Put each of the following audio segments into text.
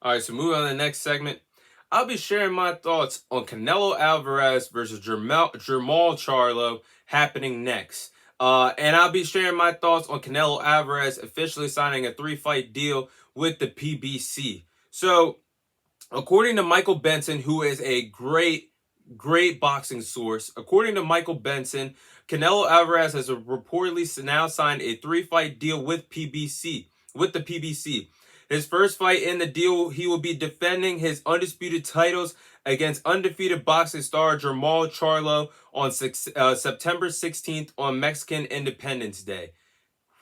All right, so moving on to the next segment. I'll be sharing my thoughts on Canelo Alvarez versus Jermall Charlo happening next. And I'll be sharing my thoughts on Canelo Alvarez officially signing a 3-fight deal with the PBC. So, according to Micheal Benson, who is a great boxing source, according to Micheal Benson, Canelo Alvarez has reportedly now signed a 3-fight deal with the PBC. His first fight in the deal, he will be defending his undisputed titles against undefeated boxing star Jermall Charlo on September 16th on Mexican Independence Day.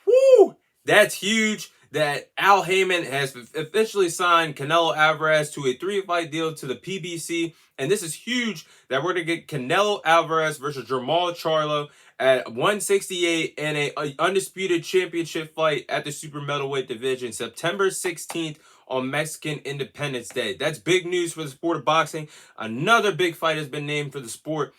Woo! That's huge that Al Heyman has officially signed Canelo Alvarez to a 3-fight deal to the PBC. And this is huge that we're going to get Canelo Alvarez versus Jermall Charlo at 168 in a undisputed championship fight at the super middleweight division, September 16th on Mexican Independence Day. That's big news for the sport of boxing. Another big fight has been named for the sport.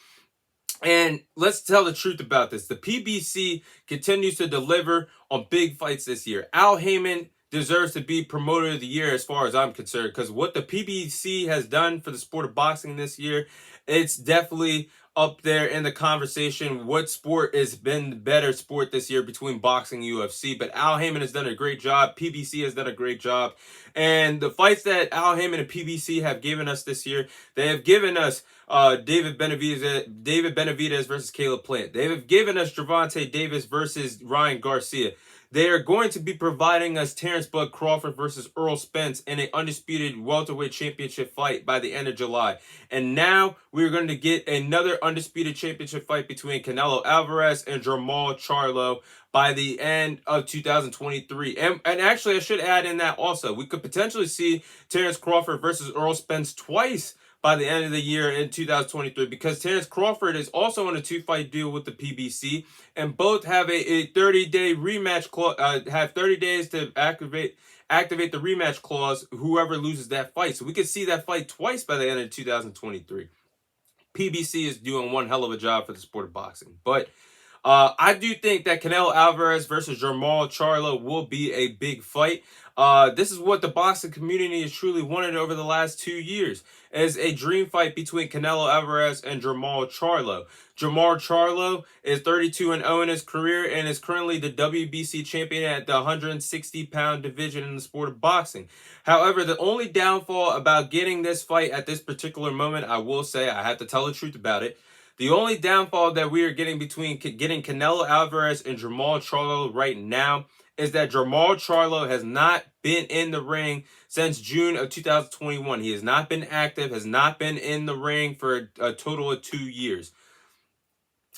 And let's tell the truth about this. The PBC continues to deliver on big fights this year. Al Heyman deserves to be promoter of the year as far as I'm concerned, because what the PBC has done for the sport of boxing this year, it's definitely up there in the conversation. What sport has been the better sport this year between boxing and UFC? But Al Heyman has done a great job. PBC has done a great job. And the fights that Al Heyman and PBC have given us this year, they have given us David Benavidez versus Caleb Plant. They have given us Gervonta Davis versus Ryan Garcia. They are going to be providing us Terrence Bud Crawford versus Earl Spence in an undisputed welterweight championship fight by the end of July. And now we're going to get another undisputed championship fight between Canelo Alvarez and Jermall Charlo by the end of 2023. And actually, I should add in that also, we could potentially see Terrence Crawford versus Earl Spence twice by the end of the year in 2023, because Terrence Crawford is also on a 2-fight deal with the PBC, and both have a 30-day rematch clause, have 30 days to activate the rematch clause, whoever loses that fight. So we could see that fight twice by the end of 2023. PBC is doing one hell of a job for the sport of boxing. But I do think that Canelo Alvarez versus Jermall Charlo will be a big fight. This is what the boxing community has truly wanted over the last 2 years, as a dream fight between Canelo Alvarez and Jermall Charlo. Jermall Charlo is 32-0 in his career and is currently the WBC champion at the 160-pound division in the sport of boxing. However, the only downfall about getting this fight at this particular moment, I will say, I have to tell the truth about it. The only downfall that we are getting between getting Canelo Alvarez and Jermall Charlo right now is that Jermall Charlo has not been in the ring since June of 2021. He has not been active, has not been in the ring for a total of 2 years.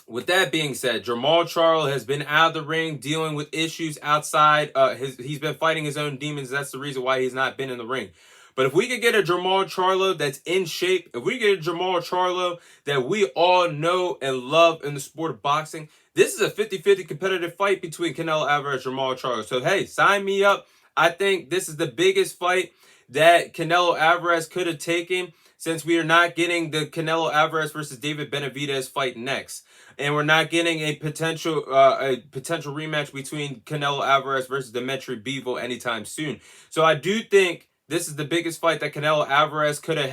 With that being said, Jermall Charlo has been out of the ring dealing with issues outside. He's been fighting his own demons. That's the reason why he's not been in the ring. But if we could get a Jermall Charlo that's in shape, if we get a Jermall Charlo that we all know and love in the sport of boxing, this is a 50-50 competitive fight between Canelo Alvarez and Jermall Charlo. So, hey, sign me up. I think this is the biggest fight that Canelo Alvarez could have taken, since we are not getting the Canelo Alvarez versus David Benavidez fight next. And we're not getting a potential rematch between Canelo Alvarez versus Dimitri Bivol anytime soon. So I do think this is the biggest fight that Canelo Alvarez could have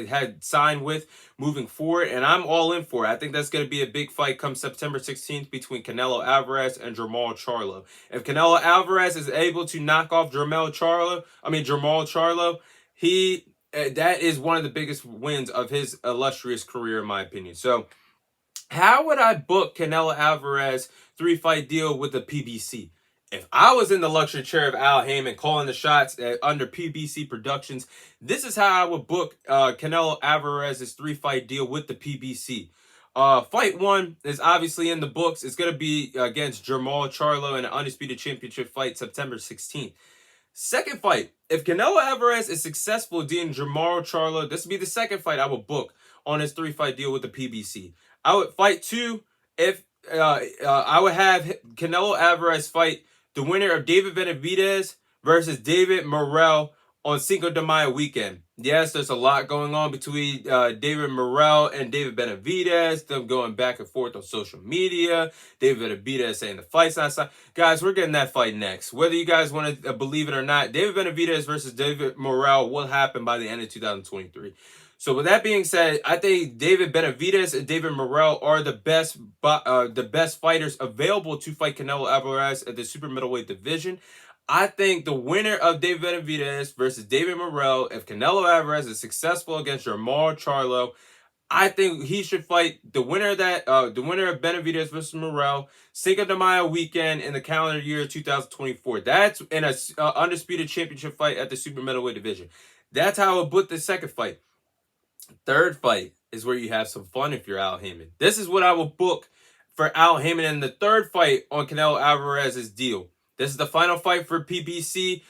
had signed with moving forward, and I'm all in for it. I think that's going to be a big fight come September 16th between Canelo Alvarez and Jermall Charlo. If Canelo Alvarez is able to knock off Jermall Charlo, that is one of the biggest wins of his illustrious career, in my opinion. So, how would I book Canelo Alvarez 3-fight deal with the PBC? If I was in the luxury chair of Al Heyman calling the shots under PBC Productions, this is how I would book Canelo Alvarez's 3-fight deal with the PBC. Fight 1 is obviously in the books. It's going to be against Jermall Charlo in an undisputed championship fight September 16th. Second fight, if Canelo Alvarez is successful dealing Jermall Charlo, this would be the second fight I would book on his 3-fight deal with the PBC. I would fight 2 if I would have Canelo Alvarez fight the winner of David Benavidez versus David Morrell on Cinco de Mayo weekend. Yes, there's a lot going on between David Morrell and David Benavidez, them going back and forth on social media. David Benavidez saying the fight's not signed. Guys, we're getting that fight next. Whether you guys want to believe it or not, David Benavidez versus David Morrell will happen by the end of 2023. So with that being said, I think David Benavidez and David Morrell are the best fighters available to fight Canelo Alvarez at the super middleweight division. I think the winner of David Benavidez versus David Morrell, if Canelo Alvarez is successful against Jermall Charlo, I think he should fight the winner of Benavidez versus Morrell, Cinco de Mayo weekend in the calendar year 2024. That's in a undisputed championship fight at the super middleweight division. That's how I would book the second fight. Third fight is where you have some fun if you're Al Haymon. This is what I will book for Al Haymon in the third fight on Canelo Alvarez's deal. This is the final fight for PBC.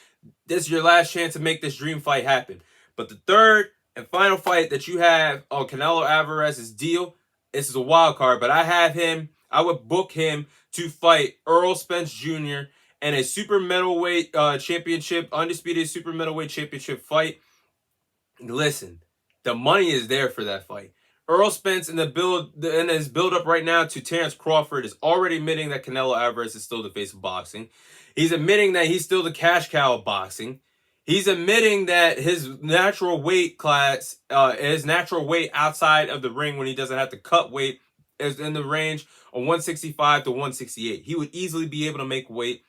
This is your last chance to make this dream fight happen. But the third and final fight that you have on Canelo Alvarez's deal, this is a wild card, but I would book him to fight Errol Spence Jr. in a super middleweight championship, undisputed super middleweight championship fight. Listen, the money is there for that fight. Errol Spence in his build up right now to Terrence Crawford is already admitting that Canelo Alvarez is still the face of boxing. He's admitting that he's still the cash cow of boxing. He's admitting that his natural weight class, his natural weight outside of the ring when he doesn't have to cut weight, is in the range of 165 to 168. He would easily be able to make weight.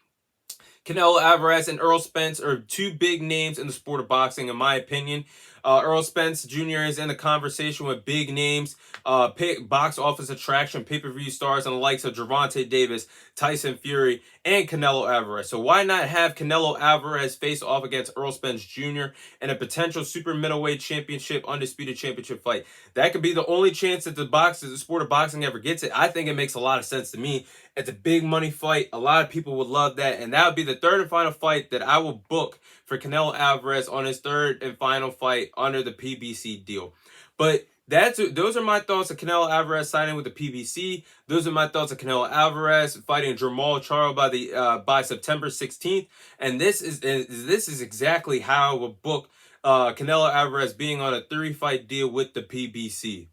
Canelo Alvarez and Errol Spence are two big names in the sport of boxing, in my opinion. Errol Spence Jr. is in the conversation with big names, box office attraction, pay-per-view stars, and the likes of Gervonta Davis, Tyson Fury, and Canelo Alvarez. So why not have Canelo Alvarez face off against Errol Spence Jr. in a potential super middleweight championship, undisputed championship fight? That could be the only chance that the sport of boxing ever gets it. I think it makes a lot of sense to me. It's a big money fight. A lot of people would love that. And that would be the third and final fight that I will book for Canelo Alvarez on his third and final fight under the PBC deal. But those are my thoughts of Canelo Alvarez signing with the PBC. Those are my thoughts of Canelo Alvarez fighting Jermall Charlo by September 16th. And this is exactly how I will book Canelo Alvarez being on a 3-fight deal with the PBC.